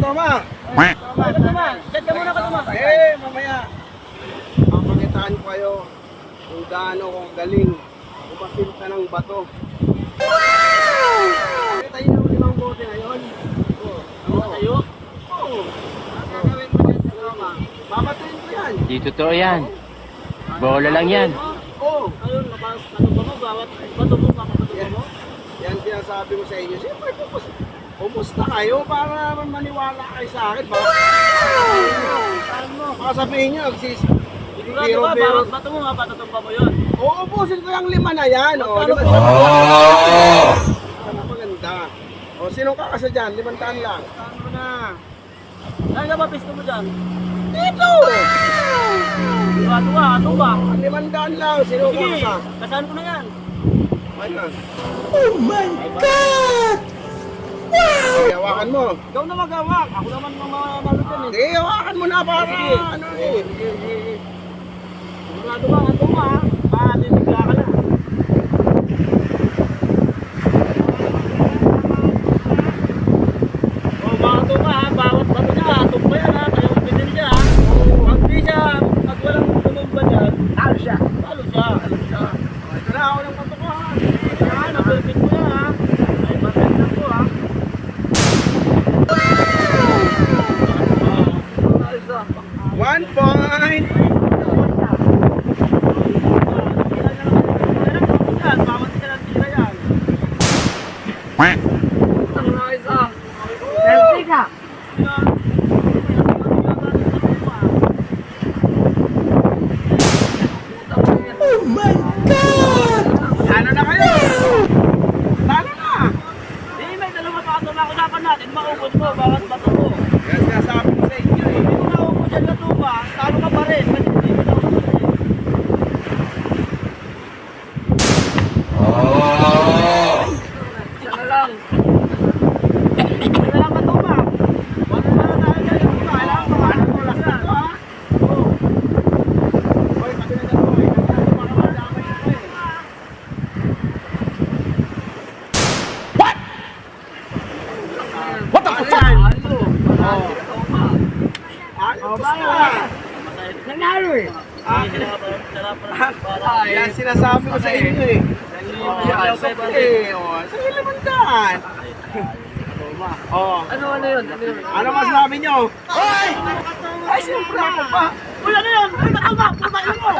Toma. Toma. Chat ka muna, Toma. Mamaya. Papakitaan ko kayo kung gaano ko galing umasinta ng bato. Wow! Kita niyo yung limang bote ngayon. Ano tayo? Oo. Gagawin mo yan sa Toma. Babatuin ko yan. Di totoo yan. Bola lang yan. Oo. Ayun, mapatubang mo, bawat bato mo, mapapatubang mo. Yan sinasabi ko sa inyo. Siyempre, pumusta kayo para naman maniwala kayo sa akin. Baka sabihin nyo, Sigurado ba, bawat bato mo, mapatubang mo yun. Oo, pusin ko yung 5 na yan. Magkano po? Ano maganda. O, sinong kakasa dyan? 500 lang. Ano na? Saan ka ba pisto mo dyan? Dito! Sigurado ka, ano ba? 500 lang. Sinong Sige, kakasa? kasaan ko na yan. Ayun. Oh my God! Wow! Hawakan mo. Ikaw na mag-awak. Ako naman mamamalo dyan eh. Sige, hawakan mo na para Sige. ano eh. Sigurado ba, ano ba? Nibigla ka na. O, bato ka ha. Bawat bato niya, tumba yan ha. Kaya magpindin siya ha. Pag di siya, pag walang tumumba dyan, talo siya. Talo siya. Ito na ako ng bato ko ha. Yan, napilpit mo yan ha. Ay, bakit na po ha. One point! Bawat ka ng tira yan. Oh my God! Ano na kayo? Talo na! Di, may dalawa pa ito na usapan natin. Maubos mo, bawat bato mo. Yan sinasabi ko sa inyo eh. Hindi mo naubos yan na tuba, talo ka pa rin. Kasi hindi mo naubos yan eh. Isa na lang. Isa na lang ka tuba. Wala na lang tayo dyan yung tuba. Kailangan pa ano mo lang na. Oo. Hoy, pati na dalawa eh. Kasi ano mga madamay ito eh. What the fuck? Ano? Oh. Oh, Ayos bayo. na. Nanalo eh. Yan sinasabi ko sa inyo eh. Yan sa eh. Sa 500. Oh. Ano yun? Ano masasabi nyo? Ay! Ay, siyempre ako pa. Uy, ano yun? Uy, matama! Patayin mo!